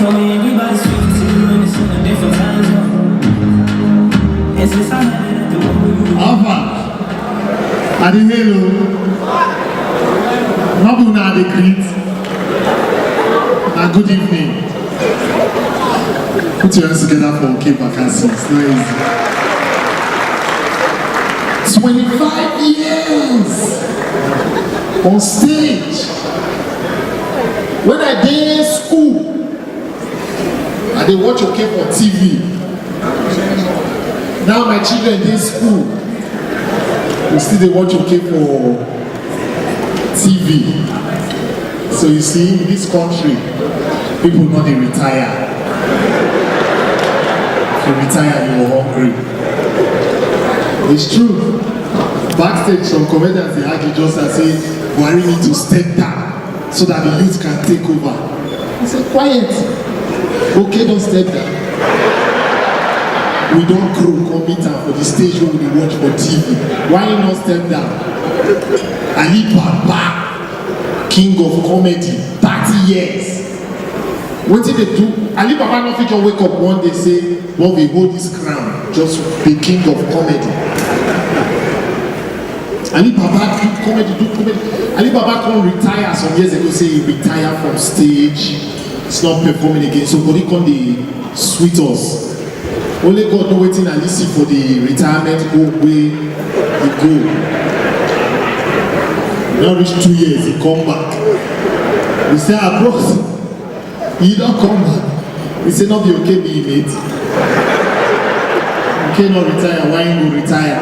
told me everybody's 52 and it's in a different time zone. And since I had it at the moment. Alpha, I didn't hear you. Not now the greet. Good evening. Put your hands together for OK Bakassi. It's not easy. 25 years on stage. When I did in school, I did watch OK for TV. Now my children in school, we still they watch OK for TV. So you see, in this country, people know they retire. If you retire, you are hungry. It's true. Backstage, some comedians they argue just as say, Buhari need to step down so that the youth can take over. I said, quiet. OK, don't step down. We don't grow commitment for the stage where we watch for TV. Why not step down? Ali Baba, king of comedy, 30 years. What did they do? Ali Baba not fit wake up one day say, well, we hold this crown, just be king of comedy. Ali Baba do comedy. Ali Baba can't retire some years ago, say he retired from stage, it's not performing again. So what he call the sweet us. Only God know waiting and listen for the retirement go where he go. Now reach 2 years, he come back. We say, bros, he don't come back. We say, not be OK, be mate. OK, not retire, why you go retire?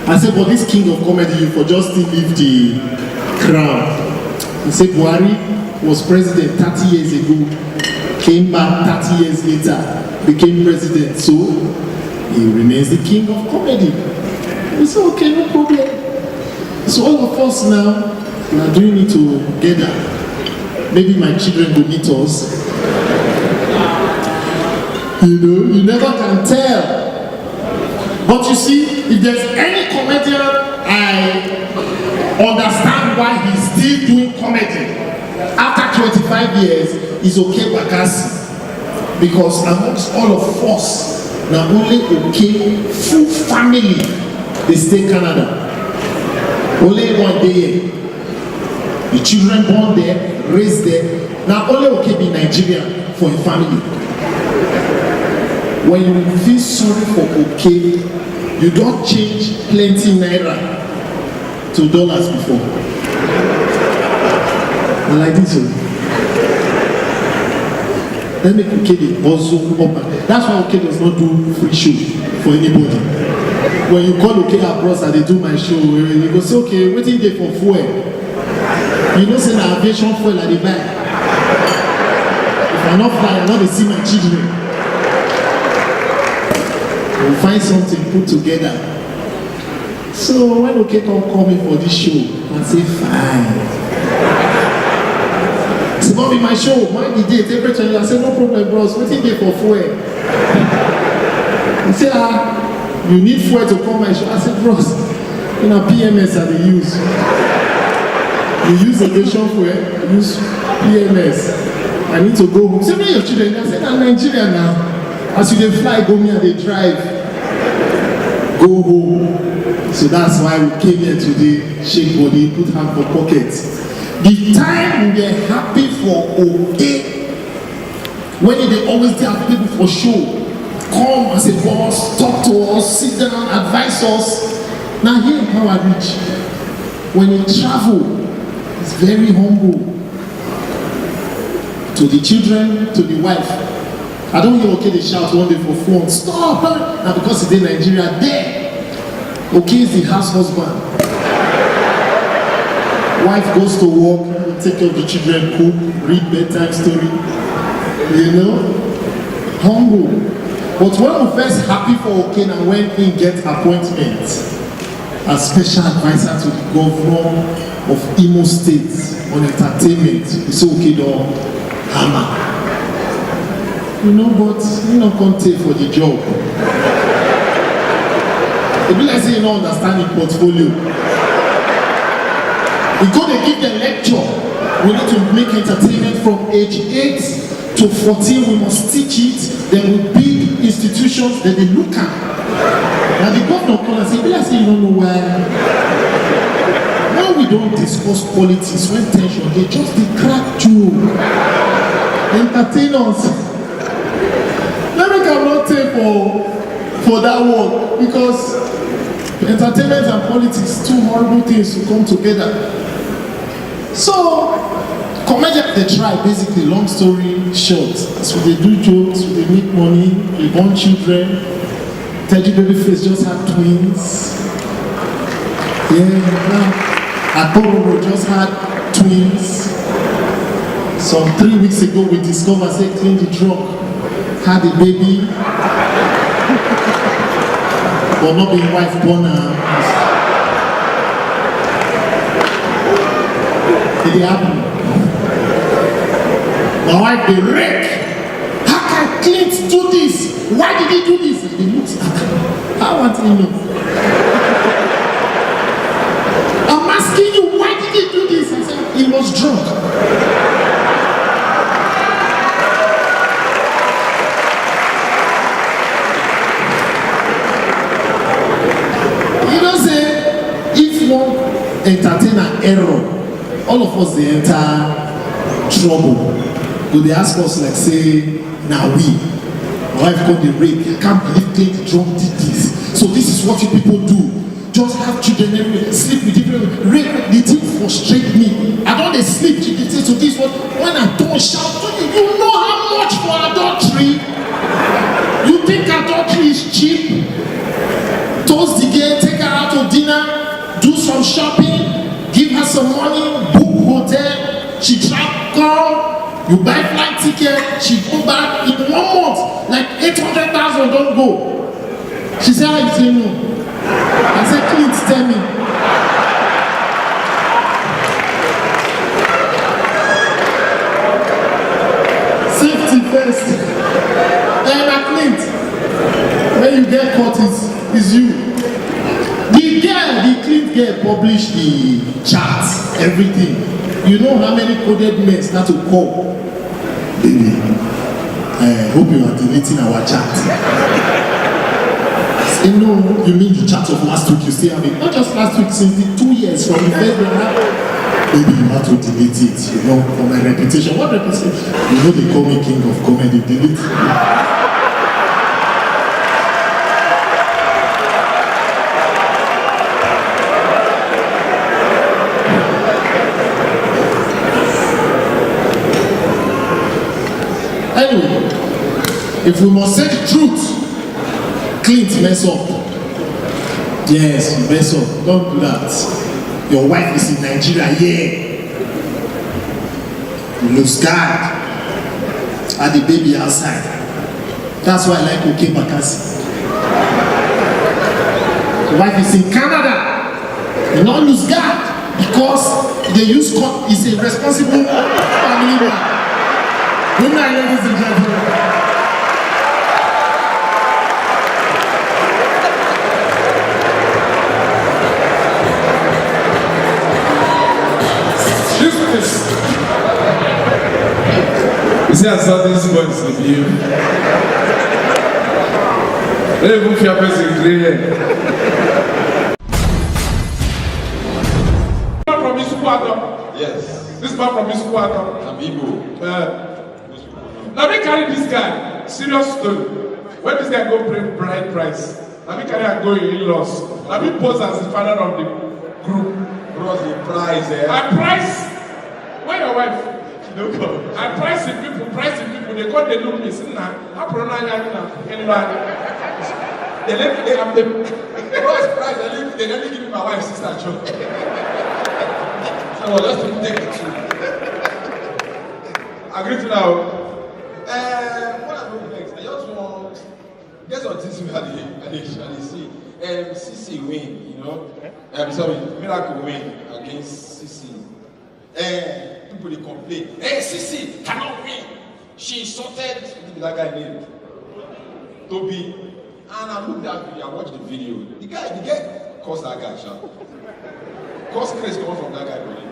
I said, but this king of comedy, you for just to leave the crown. He said, Buhari was president 30 years ago, came back 30 years later, became president, so he remains the king of comedy. We said, okay, no problem. So all of us now, we are doing it together. Maybe my children will meet us. You know, you never can tell. But you see, if there's any comedian I understand why he's still doing comedy after 25 years, is OK Bakassi. Because amongst all of us, now only OK full family, they stay Canada. Only one day, the children born there, raised there. Now only OK be Nigeria for a family. When you feel sorry for OK, you don't change plenty naira to dollars before. And like this. Let me OK the hustle up. That's why OK does not do free show for anybody. When you call OK abroad and they do my show, they go say, okay, waiting there for fuel. You know, say the aviation fuel at the back. If I'm not flying, I'm not to see my children. We'll find something put together. So when OK don't call me for this show, I say, fine. It's about me, my show, mind the date, every time. I said, no problem, bros, waiting there for fuel. He said, you need fuel to come my show. I said, bros, you know, PMS are the use. You use aviation fuel, use PMS. I need to go home. Say, where your children? I said, I'm Nigerian now. As you they fly, go me and they drive. Go home. So that's why we came here today, shake body, put hand for pockets. The time we were happy for OK, when they always have people for show, come as a boss, talk to us, sit down, advise us. Now here in Power Reach, when you travel, it's very humble. To the children, to the wife. I don't hear OK they shout one day for phone, stop! Now because it's in Nigeria, there, OK is the house husband. Wife goes to work, take care of the children, cook, read bedtime story. You know? Humble. But when we first happy for OK and when he gets appointment as special advisor to the governor of Imo State on entertainment, it's OK though, hammer. You know, but you know, can't take for the job. It be like say you don't understand the portfolio. We go to give the lecture. We need to make entertainment from age 8 to 14, we must teach it. Then we build institutions, then they look at. Now the governor come and say, "I say you don't know why." When we don't discuss politics, when tension, they just dey crack joke, entertain us. Let me come not take for that word, because entertainment and politics, two horrible things to come together. So comedians they try, basically, long story short. So they do jokes, so they make money, they born children. Teddy Babyface just had twins. Yeah, now Akorobo just had twins. Some 3 weeks ago we discovered, say, clean the drunk, had a baby, but not being wife born her. It happened. My wife dey rake. How can Clint do this? Why did he do this? And he looks at her. I want to know. I'm asking you, why did he do this? I said, he was drunk. You know, say, if one entertain an error, all of us they enter trouble. Go they ask us like say, now we. My wife called the rape. I can't believe Clint drunk did this. So this is what you people do. Just have children everywhere, sleep with different rape. The thing frustrate me. I don't sleep to the thing to this one. When I don't shout to you, you know how much for adultery? You think adultery is cheap? Toast the girl, take her out to dinner, do some shopping, give her some money, book hotel, she travel, you buy flight ticket, she go back in 1 month, like 800,000 don't go. She said, how you say no? I said, Clint, tell me. Safety first. And Clint, when you get caught, it's you. The Clint girl published the charts, everything. You know how many coded men start to call? Baby, I hope you are deleting our chat. Say, no, you mean the chat of last week? You still have it. Not just last week, since the 2 years from the February. Baby, you have to delete it, you know, for my reputation. What reputation? You know they call me king of comedy. Delete it. Anyway, if we must say the truth, Clint mess up. Yes, you mess up. Don't do that. Your wife is in Nigeria, yeah. You lose guard. Had the baby outside. That's why I like OK Bakassi. Your wife is in Canada. You not lose guard because they use is a responsible family man. Good night, ladies and gentlemen. You see, I saw this voice of you. Let me move your person clear. From Isukwata. Yes. This man from Isukwata. I'm Igbo. Let me carry this guy. Serious story. When this guy go bring bride price, let me carry and go in-laws. Let me pose as the father of the group. Bros, the price, eh? I price. Where your wife? No problem. I price the people. They call they look me. Say, nah, I pronounce anybody. They let me have them. Bros, price. They let me give me my wife's sister job. So just to take the two. Agree to now. What I'm doing next, I just want guess what this we had to see. CC win, you know. Sorry, Miracle win against CC. People they complain. Hey, CC cannot win. She insulted that guy named Toby. And I looked at the video, I watched the video. The guy caused that guy, sharp. Caused craze coming from that guy really.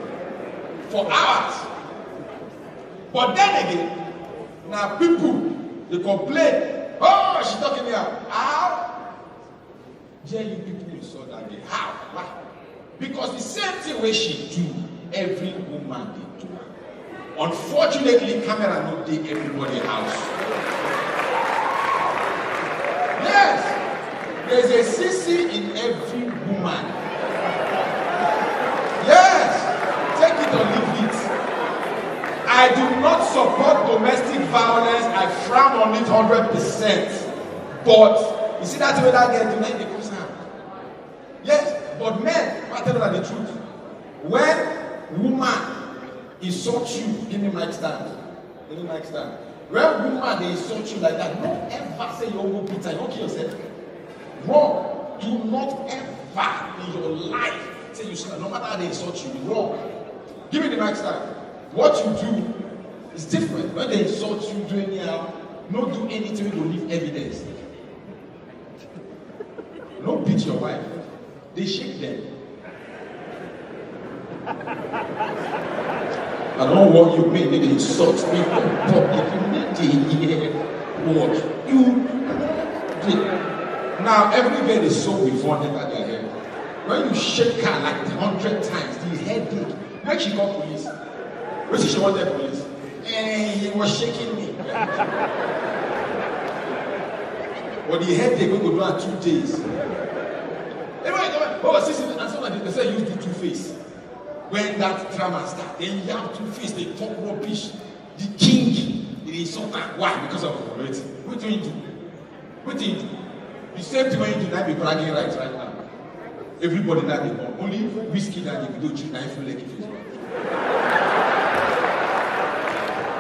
For hours. But then again, Now people, they complain. Oh, she's talking here. How? Dare you people saw that day. How? Why? Because the same thing where she do, every woman they do. Unfortunately, camera not take everybody house. Yes, there's a CC in every woman. Yes, take it or leave it. I do not support domestic violence. I frown on it 100%. But you see that way that girl tonight they comes out. Yes, but men, I tell you the truth. When woman insult you, give me mic stand. Give me mic stand. When woman they insult you like that, don't ever say you won't beat her, you won't kill yourself. Wrong. Do not ever in your life say you no matter how they insult you, wrong. Give me the mic stand. What you do is different. When they insult you, do anyhow, not do anything to leave evidence. Don't beat your wife. They shake them. I don't want you make me insult me in public. You need to hear what you did. Now every girl is so before that their head. When you shake her like 100 times, the headache. When she call police, when she want the police, he was shaking me. But the headache we go do 2 days. Oh, sister, and somebody they say use the two-face. When that drama starts, they yam two-face, they talk rubbish. The king, it is so bad. Why? Because of authority. What do you do? What do you do? The same thing when you do that, be bragging rights right now. Everybody that they want. Only whiskey that they do, you knife like it is right.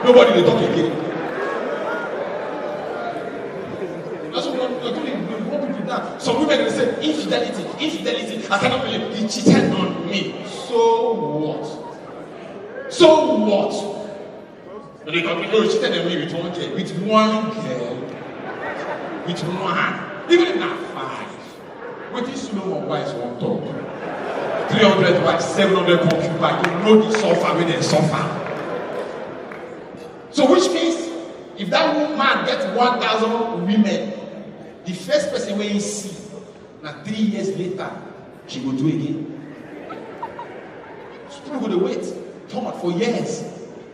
Nobody they talk again. That's what we're doing. Now, some women will say, infidelity. I cannot believe he cheated on me. So what? So what? And they come, oh, he cheated on me with one girl. With one girl. With one. Even if not 5. What is slow more wives won't talk? 300 wives, 700 concubines. You know the suffer when they suffer. So which means, if that woman gets 1,000 women, the first person when you see, now 3 years later, she will do again. She's probably going to wait, Thomas, for years,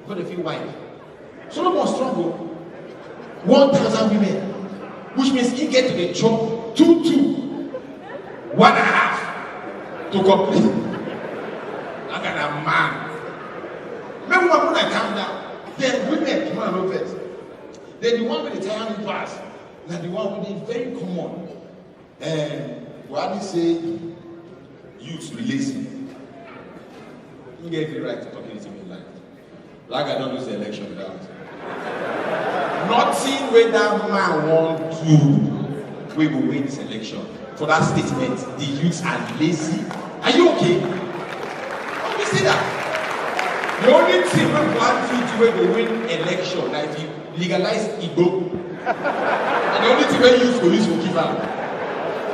for the few wife. Solomon struggle, 1,000 women, which means he get to the job 2, 1.5 to complete. Look at that man. Remember when I calm down, then women, man, no first. Then the one with the tiny pass. Now the one with the very common. And what they say, youth lazy. You get the right to talk anything you like. Like I don't lose the election without. Nothing where that man want to, we will win this election. For that statement, the youths are lazy. Are you okay? How do you say that? The only thing we want to do to win election, like if you legalize Igbo. And the only thing we use for give out.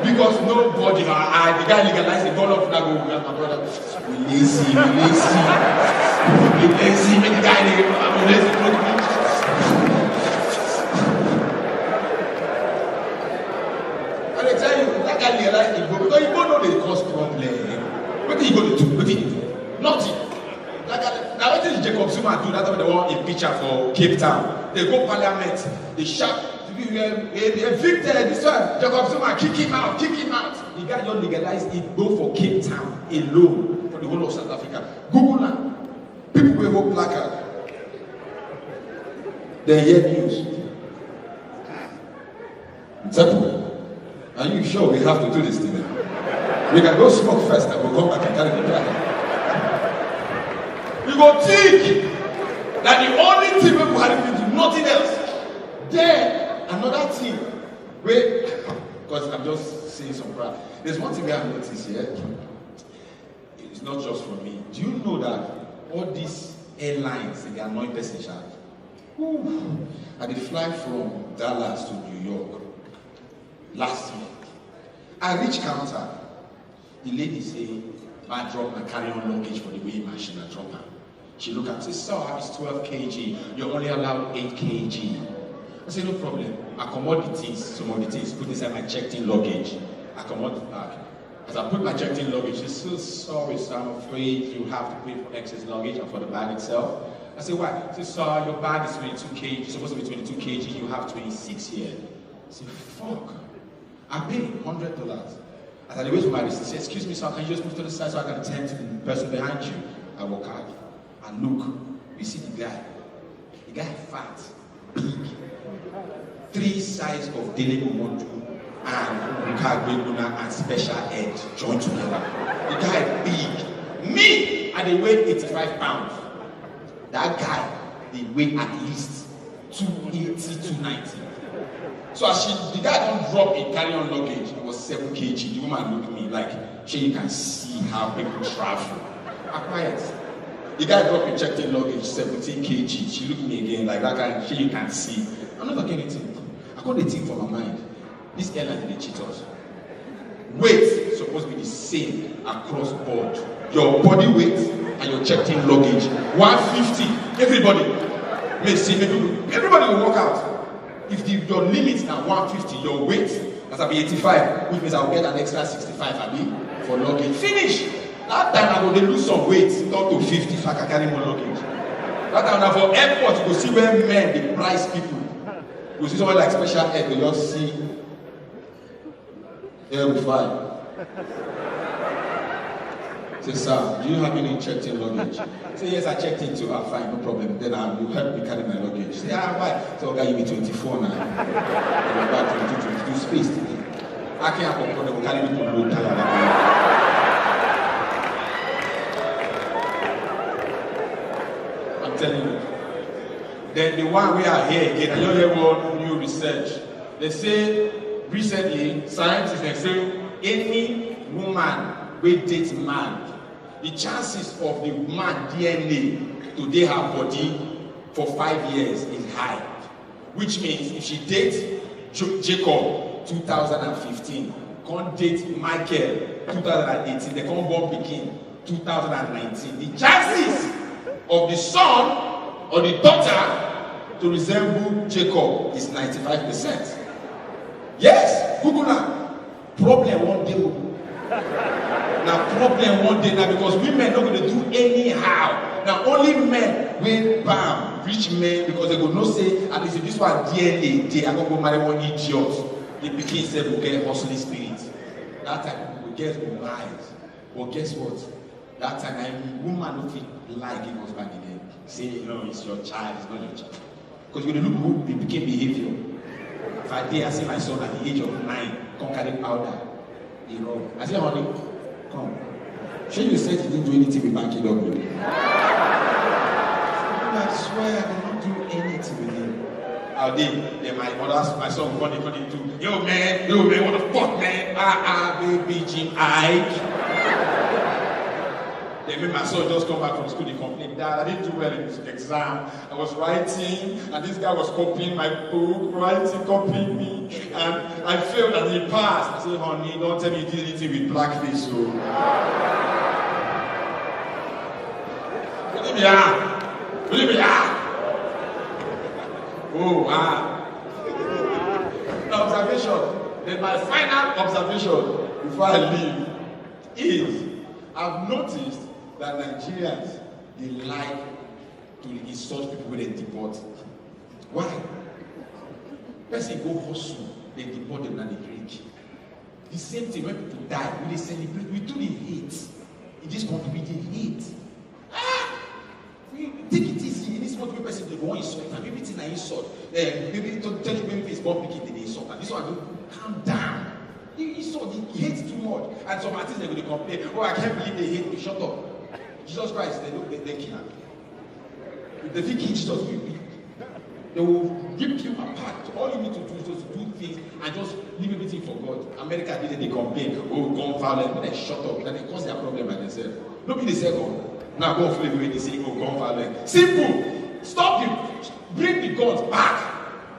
Because nobody, the guy legalized the dollar of Nago, my brother. We lazy. We lazy, make the guy lazy. And I tell you, that guy legalized Igbo because Igbo know they cause problem. What did he go to do? What did he do? Nothing. Now what did Jacob Zuma do? That's why they want a picture for Cape Town. They go parliament, they shout, they evict this one, Jacob Zuma, kick him out. The guy just legalized it, go for Cape Town alone, for the whole of South Africa. Google now, people will hold placard. They hear news. Simple. Are you sure we have to do this thing? We can go smoke first and we'll come back and carry the placard. You go think that the only thing people had to do, nothing else. Then another thing, wait, because I'm just saying some crap. There's one thing we have noticed here. It's not just for me. Do you know that all these airlines, they annoy passengers? And they fly from Dallas to New York last week. I reach counter. The lady say, "I drop my carry-on luggage for the way machine I drop her." She looked at me, she said, sir, it's 12 kg. You're only allowed 8 kg. I said, no problem. I commode the things, some of the things, put inside my checked-in luggage. I commode the bag. As I put my checked-in luggage, she said, sorry, sir, I'm afraid you have to pay for excess luggage and for the bag itself. I said, why? She said, sir, your bag is 22 kg. It's supposed to be 22 kg. You have 26 here. I said, fuck. I paid $100. As I wait for my receipt, I said, excuse me, sir, can you just move to the side so I can attend to the person behind you? I walk out and look. You see the guy. The guy fat, big, 3 sides of Dele Momodu and Rikagweguna and Special Ed joined together. The guy big. Me, I dey weigh 85 pounds. That guy, they weigh at least 280, 290. So as the guy don't drop in carry-on luggage, it was 7 kg. The woman looked at me like, sure you can see how people travel. I'm quiet. The guy dropped in checked-in luggage, 17 kg. She looked at me again like that guy, sure you can see. I'm not talking anything. I got the thing from my mind. This airline, they cheat us. Weight supposed to be the same across board. Your body weight and your checked-in luggage, 150. Everybody may see, everybody will walk out. If your limit is now 150, your weight, as I'll be 85, which means I'll get an extra 65 for luggage. Finish! That time I will lose some weight, down to 50 if I can carry more luggage. That time now for airport, you go see where men, they price people. You see someone like Special Ed, they just see, yeah, we fine. Say, sir, do you have any checked-in luggage? Say, yes, I checked in too. Fine, no problem. Then you help me carry my luggage. Say, why? So, okay, you be 24 now. I'm about 22, 22 space today. I can't have a problem. Carry me to load tire. I'm telling you. Then the one we are here again, I don't hear what new research. They say, recently, scientists they say, any woman will date man. The chances of the man DNA to date her body for 5 years is high. Which means if she dates Jacob 2015, can't date Michael 2018, they can't born Pekin 2019. The chances of the son or the daughter to resemble Jacob is 95%. Yes, Google that. Problem one day. Now problem one day now because women not going to do anyhow. Now only men will bam rich men because they go no say at least if this one DNA they are going to go marry one idiot. The pikin said will get hustling spirit. That time we get wise. But guess what? That time I mean woman don't feel like it was back again. Say no, it's your child, it's not your child. Because you look good, the pikin behavior. If I dare I see my son at the age of 9, come carry powder. You know, I say, honey, come. Sure you said you didn't do anything with Banky W. I swear I did not do anything with him. How did? Then my son couldn't do, yo man, what the fuck, man? Baby Jim Ike. Then my son just come back from school, he complained, Dad, I didn't do well in this exam. I was writing, and this guy was copying my book, copying me, and I failed and he passed. I said, honey, don't tell me you did anything with blackface, so. Believe me, The observation, then my final observation before I leave is, I've noticed that Nigerians, they like to insult people when they deport. Why? Person go hustle, they deport them and they drink. The same thing when people die, we they celebrate, we do the hate. In this country, we dey hate. Take it easy. In this country, person they go insult, and everything I insult. Maybe to tell you maybe it's born picking, they insult. And this one, calm down. He hates too much. And some artists they will complain, oh, I can't believe they hate me. Shut up. Jesus Christ, they kill him. If they think Jesus, they will rip you apart. All you need to do is just do things and just leave everything for God. America did it, they complain, oh, gun violence, but they shut up. Then they cause their problem by themselves. Nobody say gun. Now go for the way they say, oh, gun violence. Simple. Stop you. Bring the guns back.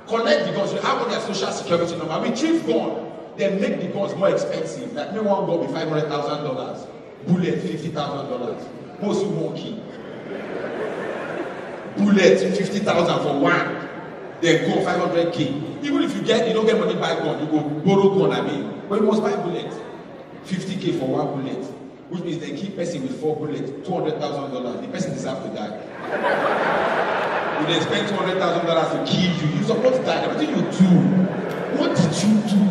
Collect the guns. You have all their social security number. Retrieve gun. They make the guns more expensive. Like me one gun be $500,000. Bullet $50,000. Most you won't keep. bullet, 50,000 for one. Then go 500k. Even if you don't get money buy gun, you go borrow gun, but you must buy bullet. 50k for one bullet. Which means they keep person with 4 bullets, $200,000. The person deserves to die. If they spend $200,000 to kill you, you're supposed to die. What did you do? What did you do?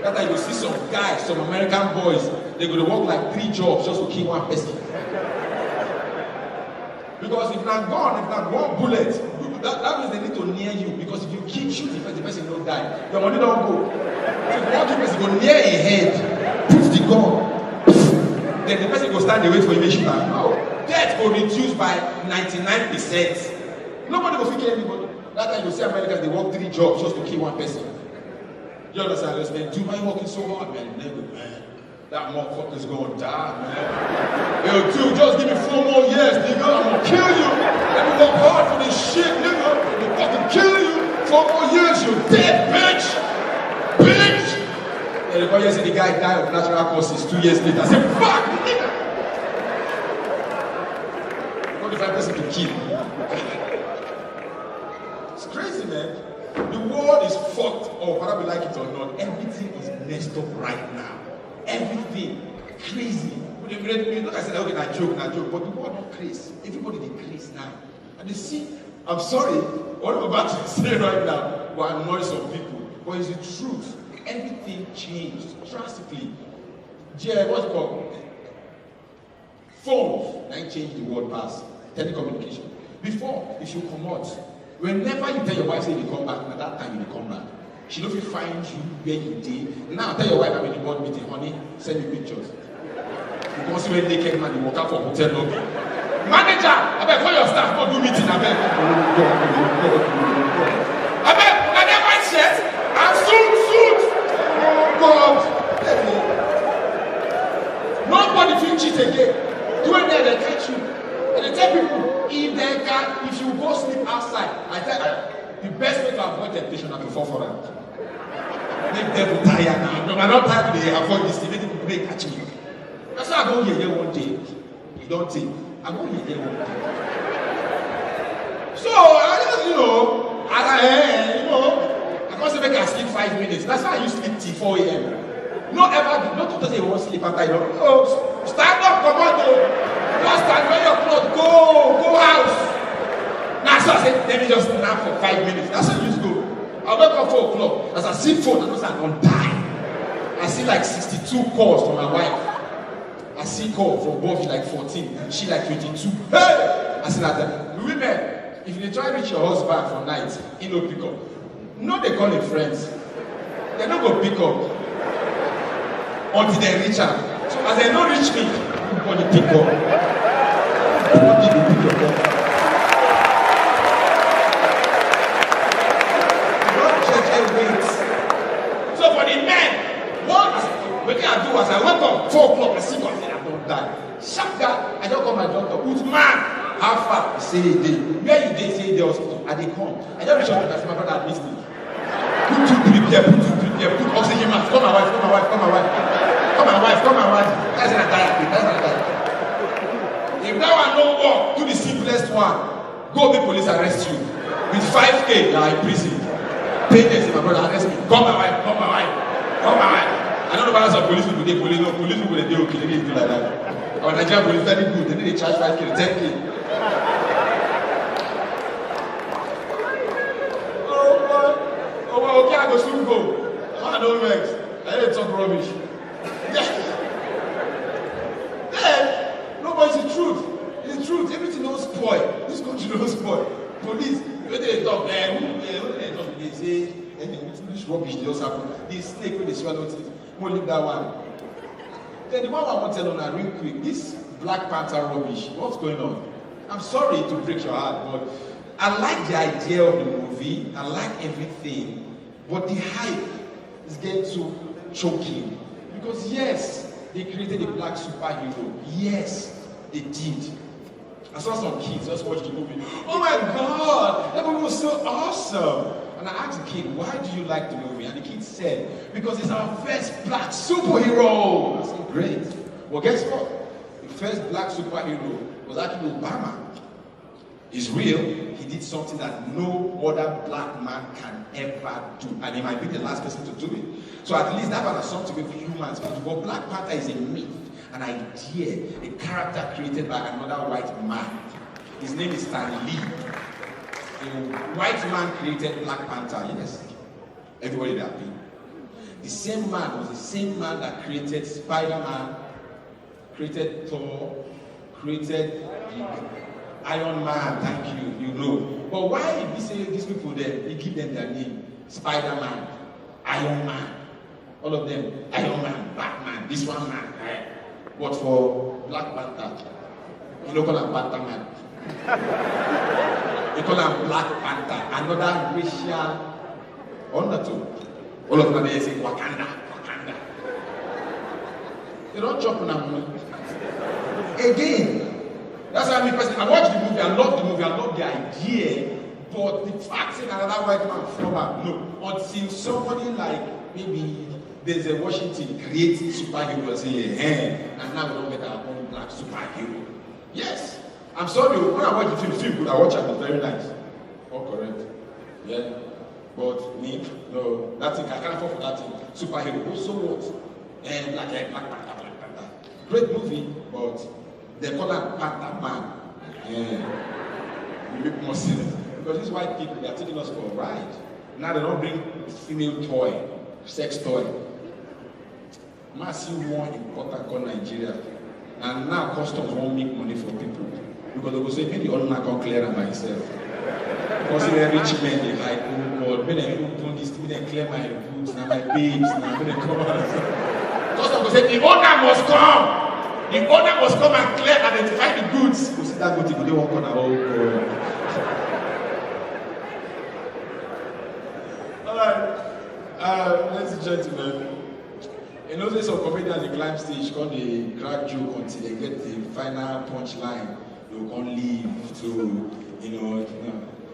That's why you see some guys, some American boys, they're going to work like 3 jobs just to kill one person. Because if not gone, if not one bullet, that means they need to near you. Because if you shoot the person don't die. Your money don't go. So if one person go near a head, put the gun. Then the person go stand and wait for you to shoot her. No. Death will reduce by 99%. Nobody will kill anybody. That time you see Americans, they work 3 jobs just to kill one person. You understand? They say, dude, why are you working so hard, man? Never, man. That motherfucker's gonna die, man. Yo, dude, just give me 4 more years, nigga. I'm gonna kill you. Let me work hard for this shit, nigga. I'm gonna fucking kill you. 4 more years, you dead, bitch. Bitch. And the boy say the guy died of natural causes 2 years later. I said, fuck, nigga. What if I person to kill? It's crazy, man. The world is fucked up, whether we like it or not. Everything is messed up right now. Everything crazy. Look, I said, okay, not joke, but the world not crazy. Everybody is crazy now. And you see, I'm sorry, what I'm about to say right now will annoy some people, but it's the truth. Everything changed drastically. What's it called? Phones, that changed the world past. Telecommunication. Before, if you come out, whenever you tell your wife, say you come back, at that time you come back. She don't find you where you did. Now tell your wife I'm in the board meeting, honey, send me pictures. You can see when naked man, you walk out from hotel lobby. Manager, I beg, call your staff, go do meeting, I beg. I beg, I never shirt, and suit. Oh God. Nobody feel cheat again. Do it there, they catch you. And they tell people, if you go sleep outside, I tell you, the best way to avoid temptation is to fall for it. Make them tired now. No, I'm not tired today. Avoid this thing. Make people may catch me. That's why I go here one day. You don't think. I go here one day. So I just, I can't say make I sleep 5 minutes. That's why I used to sleep till 4 a.m. No ever do. Not to say you won't sleep after you know. No, stand up, come on, just stand where your clothes. Go house. Now so I said, let me just nap for 5 minutes. That's how you used to go. I wake up 4 o'clock. As I see phone, I know I'm on time. I see like 62 calls from my wife. I see calls from both like 14, she like 22. Hey! I see that women, if you try to reach your husband for night, he no pick up. No, they call him friends. They don't go pick up until they reach her. So as they don't reach me, nobody pick up. Nobody will pick up. So for the men, what I do was I wake up 4 o'clock, I see God, I don't die. Sharp guy, I don't call my doctor. Who's man? How far? He say he did. Where you did say the hospital? I did come. I just reach out to my brother at me. Put 2 3 here, put oxygen mask. Come my wife. That's not that. If that one no work, do the simplest one. Go make police arrest you. With 5K, you are in prison. Pay them, say my brother arrest me. Come my wife. I don't know why some police people they police people they okay, they do like that. Our Nigerian police very good, they need to charge 5K, 10K. Oh, okay, I go soon go. I don't vex. I didn't talk rubbish. Then, no, but it's the truth. It's the truth. Everything don't spoil. This country don't spoil. Police, when they talk, they say, this rubbish they also happen. This snake when they swallow it, won't leave that one. Then the one I want to tell on real quick, this Black Panther rubbish, what's going on? I'm sorry to break your heart, but I like the idea of the movie. I like everything, but the hype is getting too choking. Because yes, they created a black superhero. Yes, they did. I saw some kids just watch the movie. Oh my God, that movie was so awesome. And I asked the kid, why do you like the movie? And the kid said, because it's our first black superhero. I said, great. Well, guess what? The first black superhero was actually Obama. is real. He did something that no other black man can ever do, and he might be the last person to do it. So at least that was something with humans. But Black Panther is a myth, an idea, a character created by another white man. His name is Stan Lee. A white man created Black Panther. Yes, everybody happy. The same man was the same man that created Spider-Man, created Thor, created Iron Man. Thank you, you know. But why did we say these people then? We give them their name: Spider-Man, Iron Man, all of them. Iron Man, Batman, this one man. Right? But for Black Panther, you don't call him Panther Man. You call him Black Panther. Another racial undertone. All of them they say Wakanda, Wakanda. They don't chop on them. Again, that's why I watched the movie, I love the movie, I love the idea, but the fact that another white man from her, no, until somebody like maybe there's a Washington creates superhero and say, hey, and now we don't get our own black superhero. Yes, I'm sorry, when I watch the film good, I watch it, it was very nice. All correct. Yeah. But me, no, that thing, I can't afford for that thing. Superhero, so what? And Black Panther. Great movie, but they call that Panther Man. Yeah. It make more sense. Because these white people, they are taking us for a ride. Now they don't bring female toy, sex toy. Massive more important call Nigeria. And now customs won't make money for people. Because they will say, maybe the owner can clear them by himself. Because they're rich men, they like, oh God, when they open this, when they clear my boots, now my babes, now when they come out. Customs will say, the owner must come! The owner must come and clear, identify the goods. You see that good thing, they won't come out, oh God. Alright, ladies and gentlemen, in those days of comedians, they climb stage, call the crack joke until they get the final punchline. They will come leave to, you know,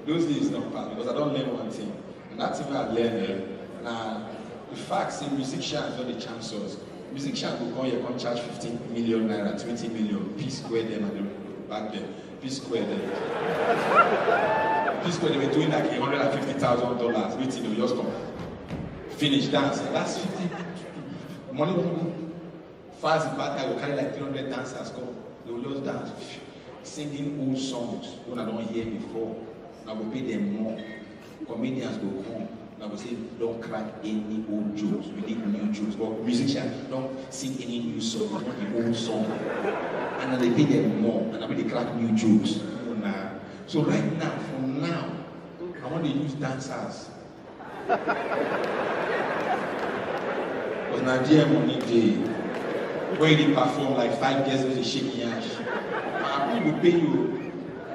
those days not bad because I don't learn one thing. And that's what I learned. Now, the fact is, musicians are the chancers. Musicians will come here, come charge 15 million naira, 20 million, P-square them and back there. P-square them. P-square they were doing like $150,000. Waiting, they just come. Finish dancing. That's 50. Money. Fast bad guy will carry like 300 dancers come. They will just dance. Singing old songs when I don't hear before. I will pay them more. Comedians go home. I will say, don't crack any old jokes. We need new jokes. But musicians don't sing any new song. We want the old song. And then they pay them more. And I mean they crack new jokes. So right now, for now, I want to use dancers. Because Nigeria money day. When they perform like 5 girls with a shaky ass. Who will pay you?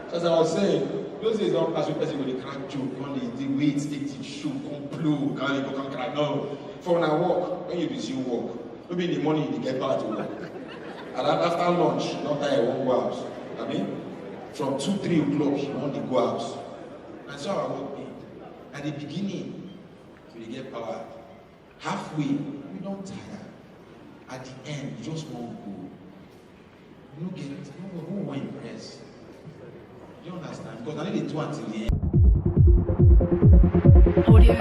So as I was saying, those days don't pass with person with a crack joke, on the way it takes it show, complete, can't cry. No. For when I walk, when you resume walk, maybe in the morning you get back to work. And after lunch, you don't tire, you won't go out. I mean, from 2-3 o'clock, you want to go out. And so I walk in. At the beginning, you get power. Halfway, you don't tire. At the end, you just won't go. You don't get it. Who will impress? You understand? Because I need to do until the end. Audio